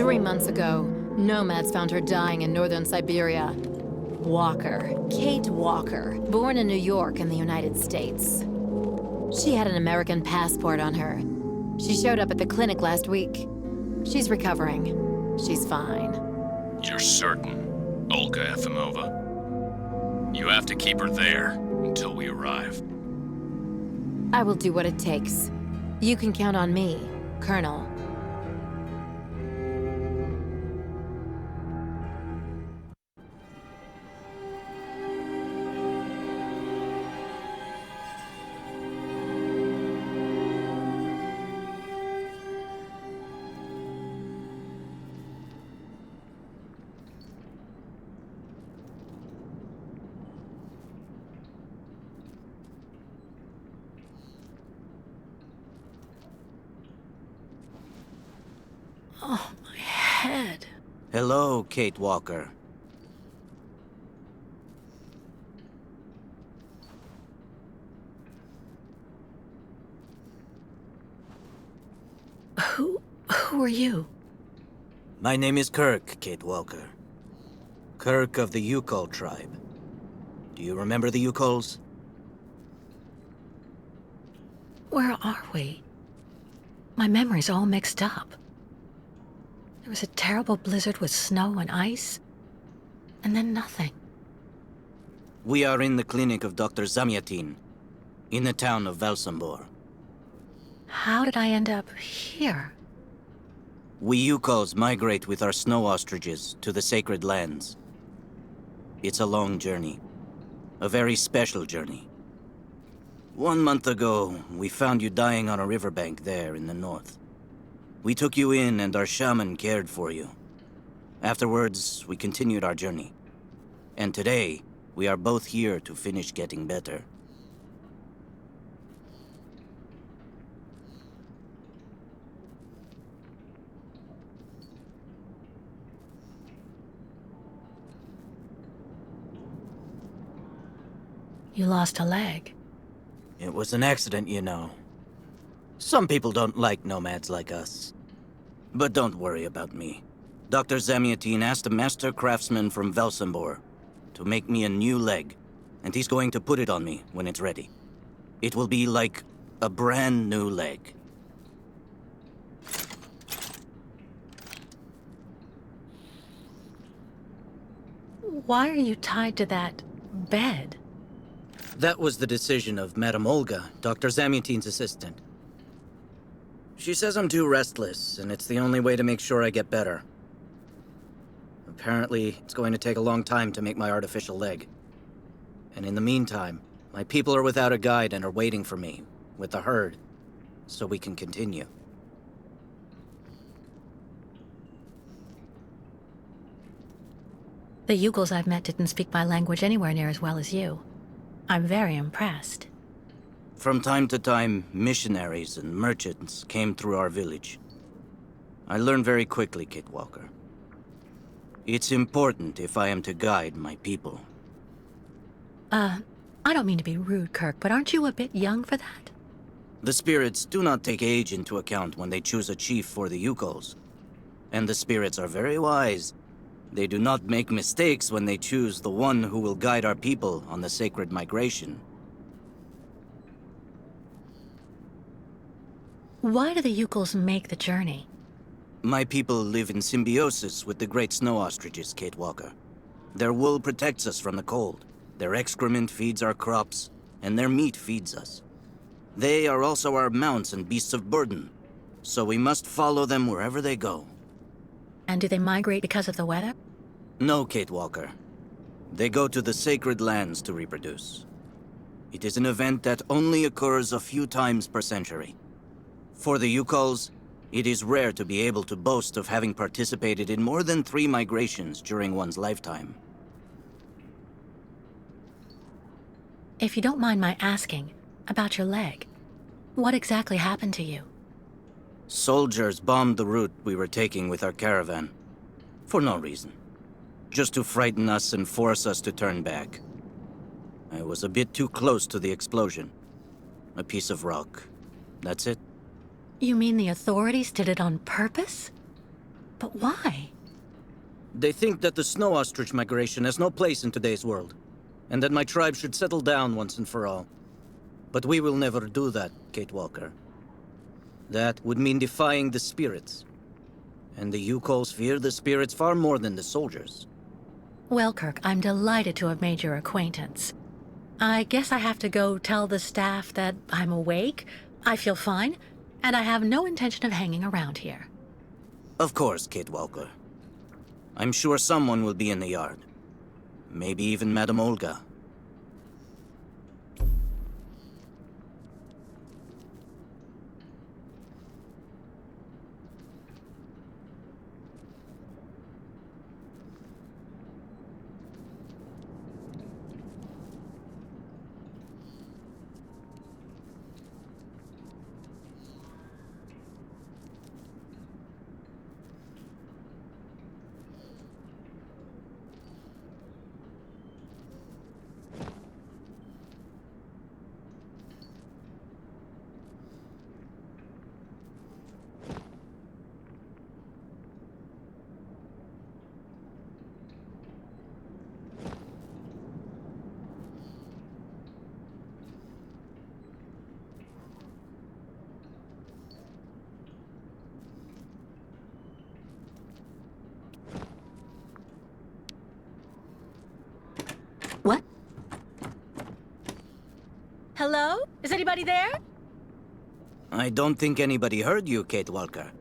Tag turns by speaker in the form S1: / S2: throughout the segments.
S1: 3 months ago, nomads found her dying in northern Siberia. Walker, Kate Walker, born in New York in the United States. She had an American passport on her. She showed up at the clinic last week. She's recovering. She's fine.
S2: You're certain, Olga Efimova? You have to keep her there until we arrive.
S1: I will do what it takes. You can count on me, Colonel. Oh, my head.
S3: Hello, Kate Walker.
S1: Who are you?
S3: My name is Kirk, Kate Walker. Kirk of the Yukol tribe. Do you remember the Yukols?
S4: Where are we? My memory's all mixed up. There was a terrible blizzard with snow and ice, and then nothing.
S3: We are in the clinic of Dr. Zamyatin, in the town of Valsambor.
S4: How did I end up here?
S3: We Yukols migrate with our snow ostriches to the sacred lands. It's a long journey. A very special journey. 1 month ago, we found you dying on a riverbank there in the north. We took you in and our shaman cared for you. Afterwards, we continued our journey. And today, we are both here to finish getting better.
S4: You lost a leg.
S3: It was an accident, you know. Some people don't like nomads like us. But don't worry about me. Dr. Zamyatin asked a master craftsman from Valsambor to make me a new leg, and he's going to put it on me when it's ready. It will be like a brand new leg.
S4: Why are you tied to that bed?
S3: That was the decision of Madame Olga, Dr. Zamyatin's assistant. She says I'm too restless, and it's the only way to make sure I get better. Apparently, it's going to take a long time to make my artificial leg. And in the meantime, my people are without a guide and are waiting for me, with the herd, so we can continue.
S4: The Yugols I've met didn't speak my language anywhere near as well as you. I'm very impressed.
S3: From time to time, missionaries and merchants came through our village. I learned very quickly, Kate Walker. It's important if I am to guide my people.
S4: I don't mean to be rude, Kirk, but aren't you a bit young for that?
S3: The spirits do not take age into account when they choose a chief for the Yukols. And the spirits are very wise. They do not make mistakes when they choose the one who will guide our people on the sacred migration.
S4: Why do the Yugols make the journey?
S3: My people live in symbiosis with the great snow ostriches, Kate Walker. Their wool protects us from the cold. Their excrement feeds our crops, and their meat feeds us. They are also our mounts and beasts of burden, so we must follow them wherever they go.
S4: And do they migrate because of the weather?
S3: No, Kate Walker. They go to the sacred lands to reproduce. It is an event that only occurs a few times per century. For the Yukols, it is rare to be able to boast of having participated in more than 3 migrations during one's lifetime.
S4: If you don't mind my asking about your leg, what exactly happened to you?
S3: Soldiers bombed the route we were taking with our caravan. For no reason. Just to frighten us and force us to turn back. I was a bit too close to the explosion. A piece of rock. That's it.
S4: You mean the authorities did it on purpose? But why?
S3: They think that the snow ostrich migration has no place in today's world, and that my tribe should settle down once and for all. But we will never do that, Kate Walker. That would mean defying the spirits. And the Yukos fear the spirits far more than the soldiers.
S4: Well, Kirk, I'm delighted to have made your acquaintance. I guess I have to go tell the staff that I'm awake, I feel fine, and I have no intention of hanging around here.
S3: Of course, Kate Walker. I'm sure someone will be in the yard. Maybe even Madame Olga.
S4: What? Hello? Is anybody there?
S3: I don't think anybody heard you, Kate Walker.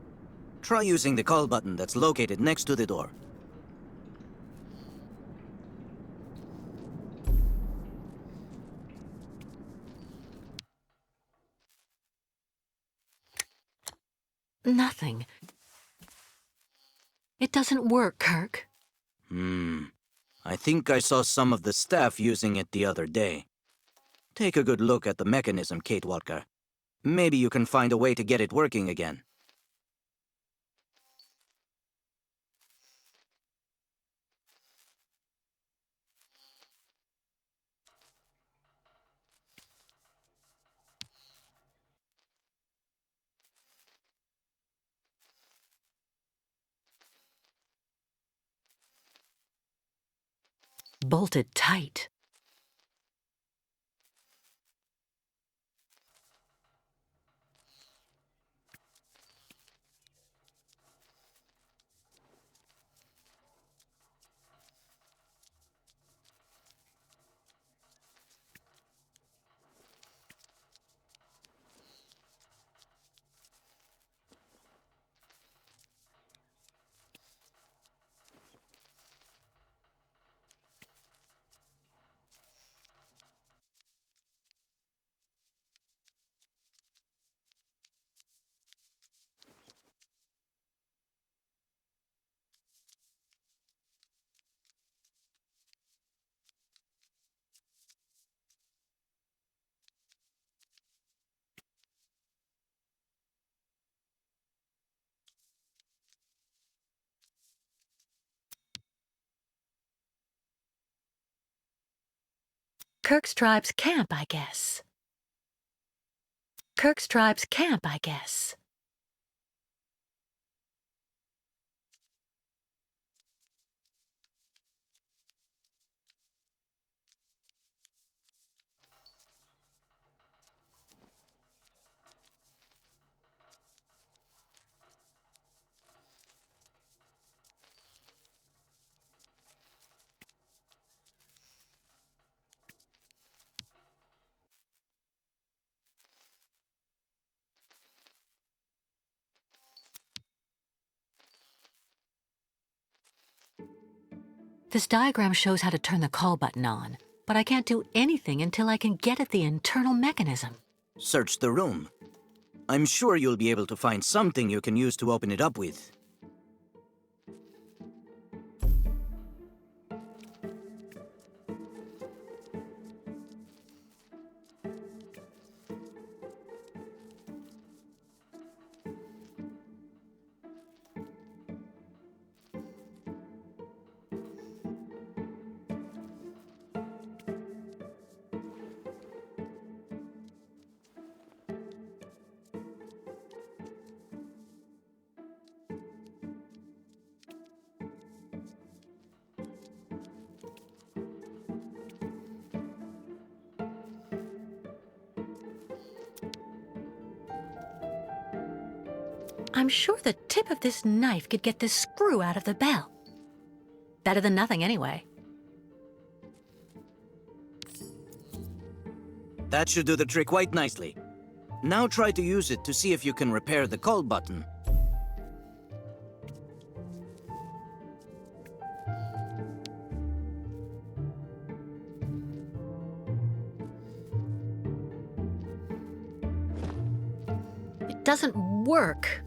S3: Try using the call button that's located next to the door.
S4: Nothing. It doesn't work, Kirk.
S3: I think I saw some of the staff using it the other day. Take a good look at the mechanism, Kate Walker. Maybe you can find a way to get it working again.
S4: Bolted tight. Kirk's tribe's camp, I guess. Kirk's tribe's camp, I guess. This diagram shows how to turn the call button on, but I can't do anything until I can get at the internal mechanism.
S3: Search the room. I'm sure you'll be able to find something you can use to open it up with.
S4: I'm sure the tip of this knife could get this screw out of the bell. Better than nothing, anyway.
S3: That should do the trick quite nicely. Now try to use it to see if you can repair the call button.
S4: It doesn't work.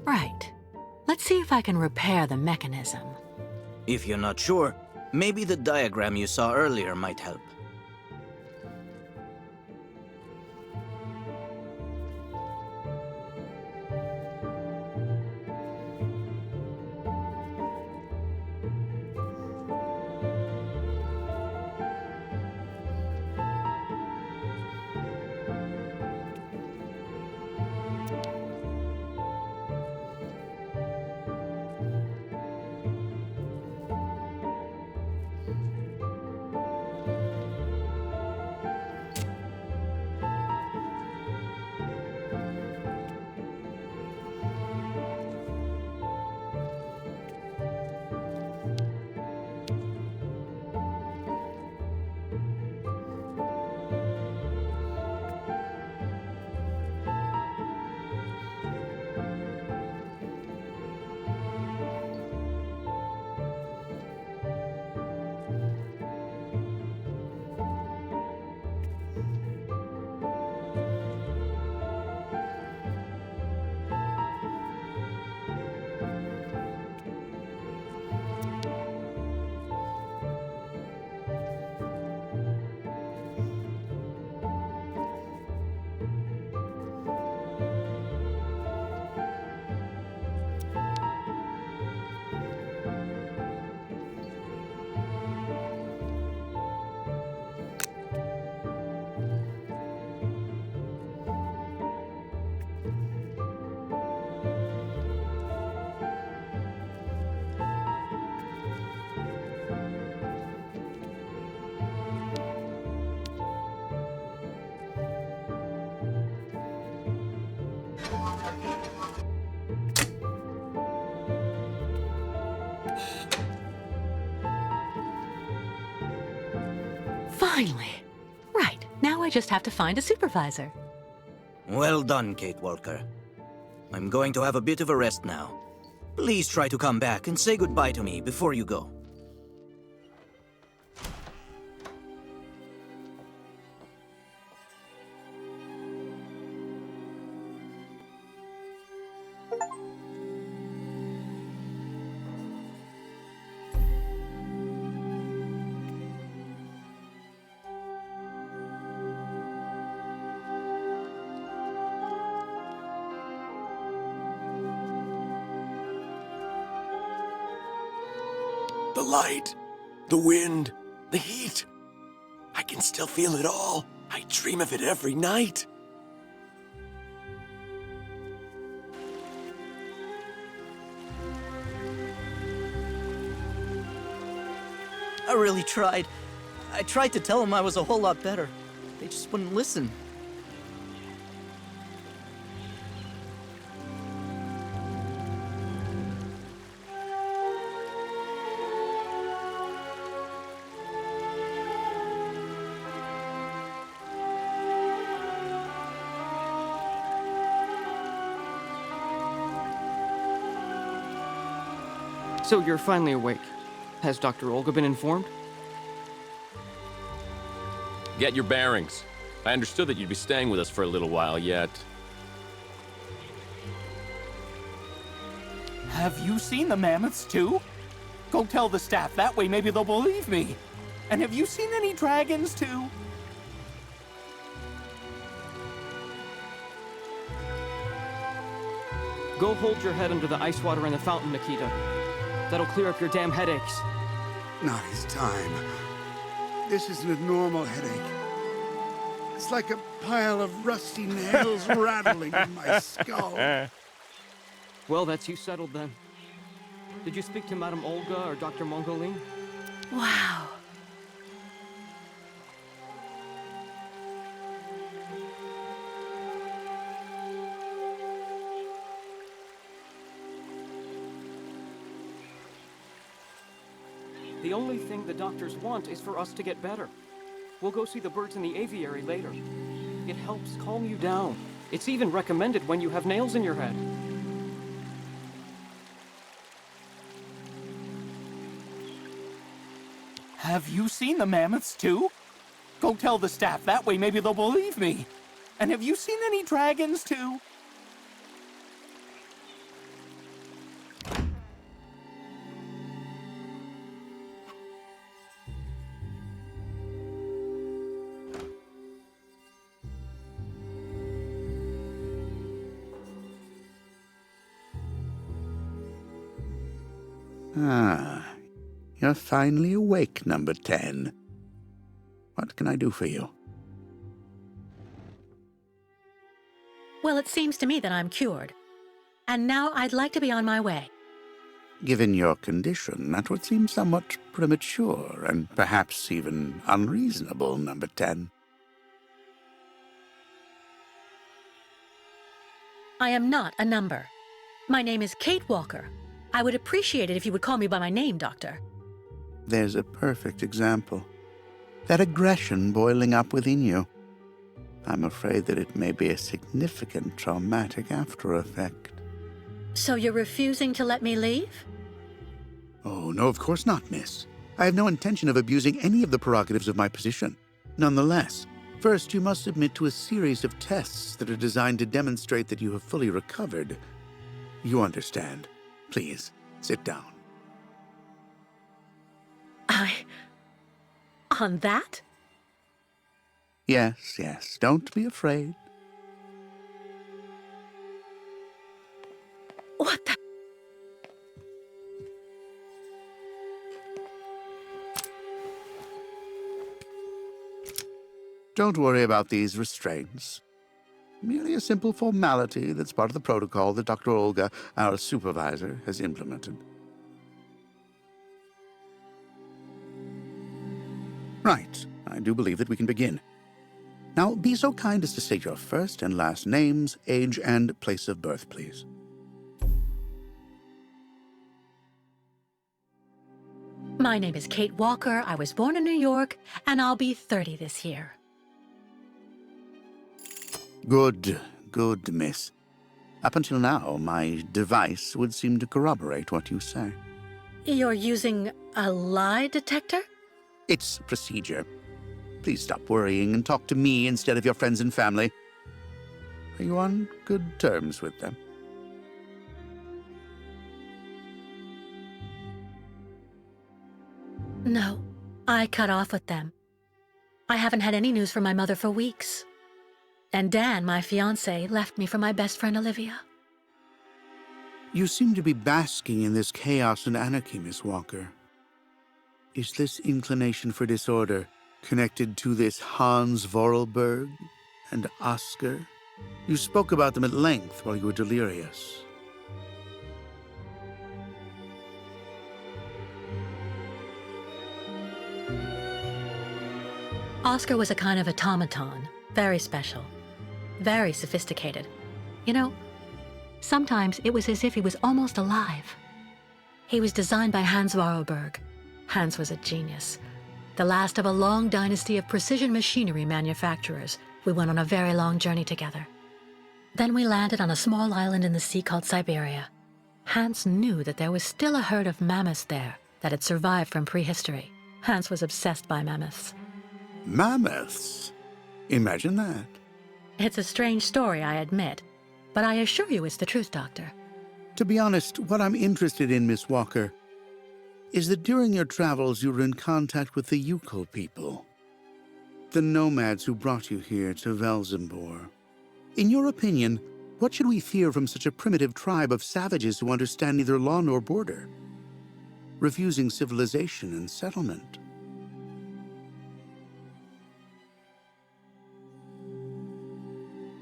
S4: Right. Let's see if I can repair the mechanism.
S3: If you're not sure, maybe the diagram you saw earlier might help.
S4: Finally. Right. Now I just have to find a supervisor.
S3: Well done, Kate Walker. I'm going to have a bit of a rest now. Please try to come back and say goodbye to me before you go.
S5: The light, the wind, the heat. I can still feel it all. I dream of it every night.
S3: I really tried. I tried to tell them I was a whole lot better. They just wouldn't listen.
S6: So you're finally awake. Has Dr. Olga been informed?
S2: Get your bearings. I understood that you'd be staying with us for a little while yet.
S7: Have you seen the mammoths too? Go tell the staff, that way maybe they'll believe me. And have you seen any dragons too?
S6: Go hold your head under the ice water in the fountain, Nikita. That'll clear up your damn headaches.
S8: Not his time. This isn't a normal headache. It's like a pile of rusty nails rattling in my skull.
S6: Well, that's you settled then. Did you speak to Madame Olga or Dr. Mongoline?
S4: Wow.
S6: The only thing the doctors want is for us to get better. We'll go see the birds in the aviary later. It helps calm you down. It's even recommended when you have nails in your head.
S7: Have you seen the mammoths too? Go tell the staff, that way maybe they'll believe me. And have you seen any dragons too?
S8: Ah, you're finally awake, number 10. What can I do for you?
S4: Well, it seems to me that I'm cured. And now I'd like to be on my way.
S8: Given your condition, that would seem somewhat premature and perhaps even unreasonable, number 10.
S4: I am not a number. My name is Kate Walker. I would appreciate it if you would call me by my name, Doctor.
S8: There's a perfect example. That aggression boiling up within you. I'm afraid that it may be a significant traumatic after effect.
S4: So you're refusing to let me leave?
S8: Oh, no, of course not, miss. I have no intention of abusing any of the prerogatives of my position. Nonetheless, first you must submit to a series of tests that are designed to demonstrate that you have fully recovered. You understand. Please, sit down.
S4: On that?
S8: Yes, yes, don't be afraid.
S4: What the?
S8: Don't worry about these restraints. Merely a simple formality that's part of the protocol that Dr. Olga, our supervisor, has implemented. Right. I do believe that we can begin. Now, be so kind as to state your first and last names, age, and place of birth, please.
S4: My name is Kate Walker. I was born in New York, and I'll be 30 this year.
S8: Good, good, miss. Up until now, my device would seem to corroborate what you say.
S4: You're using a lie detector?
S8: It's procedure. Please stop worrying and talk to me instead of your friends and family. Are you on good terms with them?
S4: No, I cut off with them. I haven't had any news from my mother for weeks. And Dan, my fiancé, left me for my best friend Olivia.
S8: You seem to be basking in this chaos and anarchy, Miss Walker. Is this inclination for disorder connected to this Hans Vorarlberg and Oscar? You spoke about them at length while you were delirious.
S4: Oscar was a kind of automaton, very special, very sophisticated. You know, sometimes it was as if he was almost alive. He was designed by Hans Vorarlberg. Hans was a genius. The last of a long dynasty of precision machinery manufacturers. We went on a very long journey together. Then we landed on a small island in the sea called Siberia. Hans knew that there was still a herd of mammoths there that had survived from prehistory. Hans was obsessed by mammoths.
S8: Mammoths? Imagine that.
S4: It's a strange story, I admit, but I assure you it's the truth, Doctor.
S8: To be honest, what I'm interested in, Miss Walker, is that during your travels you were in contact with the Yuko people, the nomads who brought you here to Velzembor. In your opinion, what should we fear from such a primitive tribe of savages who understand neither law nor border? refusing civilization and settlement.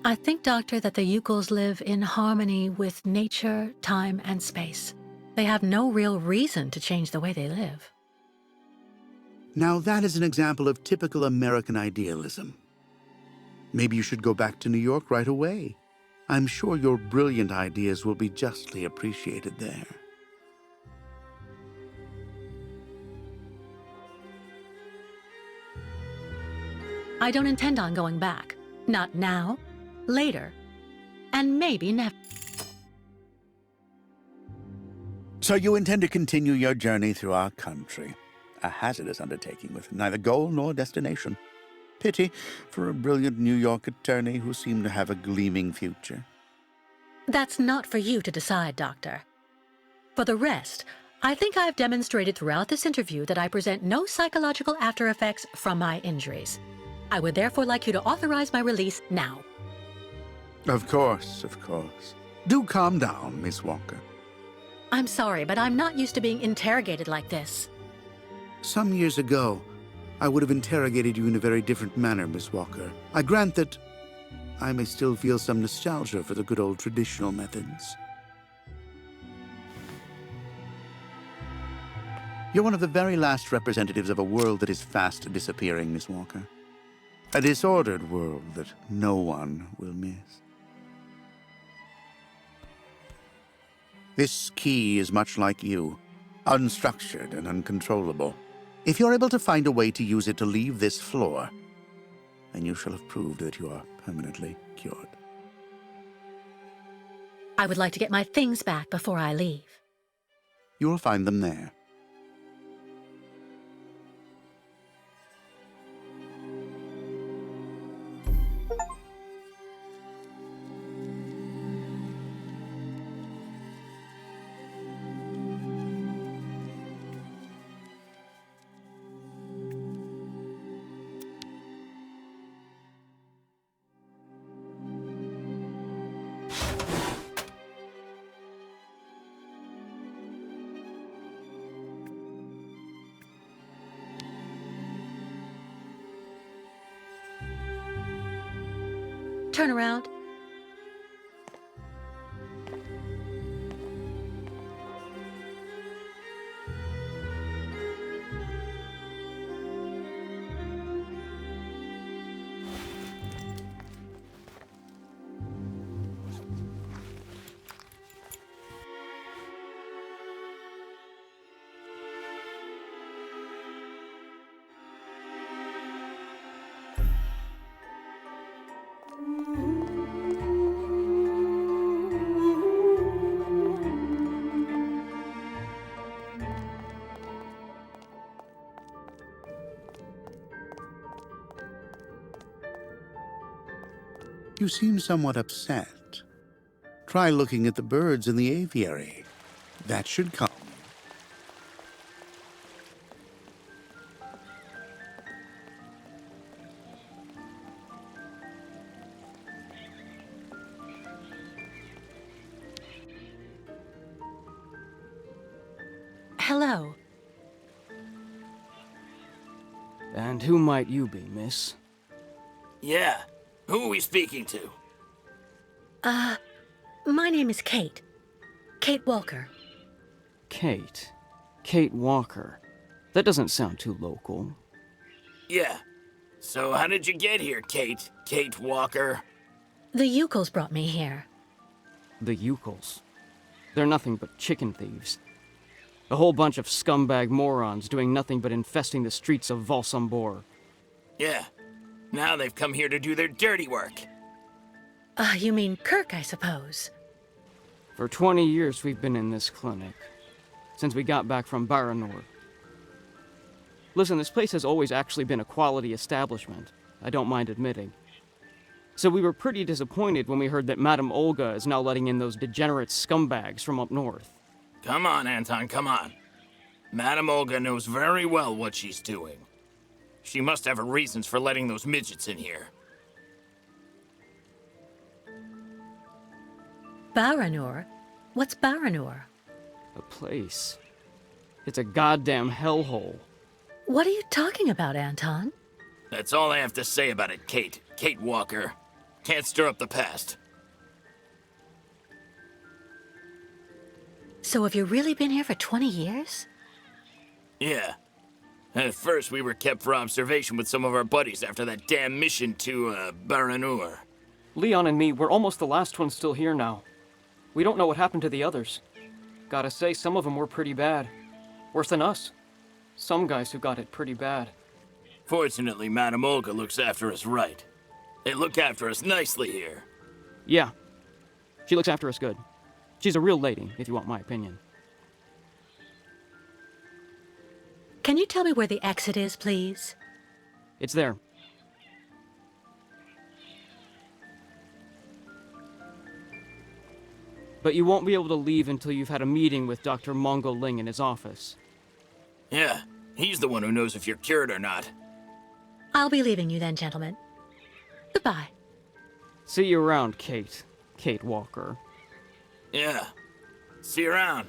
S4: I think, Doctor, that the Yukos live in harmony with nature, time, and space. They have no real reason to change the way they live.
S8: Now that is an example of typical American idealism. Maybe you should go back to New York right away. I'm sure your brilliant ideas will be justly appreciated there.
S4: I don't intend on going back. Not now, later, and maybe never.
S8: So you intend to continue your journey through our country. A hazardous undertaking with neither goal nor destination. Pity for a brilliant New York attorney who seemed to have a gleaming future.
S4: That's not for you to decide, Doctor. For the rest, I think I've demonstrated throughout this interview that I present no psychological after effects from my injuries. I would therefore like you to authorize my release now.
S8: Of course, of course. Do calm down, Miss Walker.
S4: I'm sorry, but I'm not used to being interrogated like this.
S8: Some years ago, I would have interrogated you in a very different manner, Miss Walker. I grant that I may still feel some nostalgia for the good old traditional methods. You're one of the very last representatives of a world that is fast disappearing, Miss Walker. A disordered world that no one will miss. This key is much like you, unstructured and uncontrollable. If you're able to find a way to use it to leave this floor, then you shall have proved that you are permanently cured.
S4: I would like to get my things back before I leave.
S8: You will find them there.
S4: Turn around.
S8: You seem somewhat upset. Try looking at the birds in the aviary. That should calm you.
S4: Hello.
S6: And who might you be, miss?
S5: Yeah. Who are we speaking to?
S4: My name is Kate. Kate Walker.
S6: Kate. Kate Walker. That doesn't sound too local.
S5: Yeah. So how did you get here, Kate? Kate Walker?
S4: The Yukos brought me here.
S6: The Yukos. They're nothing but chicken thieves. A whole bunch of scumbag morons doing nothing but infesting the streets of Valsambor.
S5: Yeah. Now they've come here to do their dirty work.
S4: You mean Kirk, I suppose.
S6: For 20 years we've been in this clinic. Since we got back from Baranor. Listen, this place has always actually been a quality establishment. I don't mind admitting. So we were pretty disappointed when we heard that Madame Olga is now letting in those degenerate scumbags from up north.
S5: Come on, Anton, come on. Madame Olga knows very well what she's doing. She must have her reasons for letting those midgets in here.
S4: Baranor? What's Baranor?
S6: A place. It's a goddamn hellhole.
S4: What are you talking about, Anton?
S5: That's all I have to say about it, Kate. Kate Walker. Can't stir up the past.
S4: So have you really been here for 20 years?
S5: Yeah. At first, we were kept for observation with some of our buddies after that damn mission to, Baranur.
S6: Leon and me, we're almost the last ones still here now. We don't know what happened to the others. Gotta say, some of them were pretty bad. Worse than us. Some guys who got it pretty bad.
S5: Fortunately, Madame Olga looks after us right. They look after us nicely here.
S6: Yeah. She looks after us good. She's a real lady, if you want my opinion.
S4: Can you tell me where the exit is, please?
S6: It's there. But you won't be able to leave until you've had a meeting with Dr. Mongo Ling in his office.
S5: Yeah, he's the one who knows if you're cured or not.
S4: I'll be leaving you then, gentlemen. Goodbye.
S6: See you around, Kate. Kate Walker.
S5: Yeah. See you around.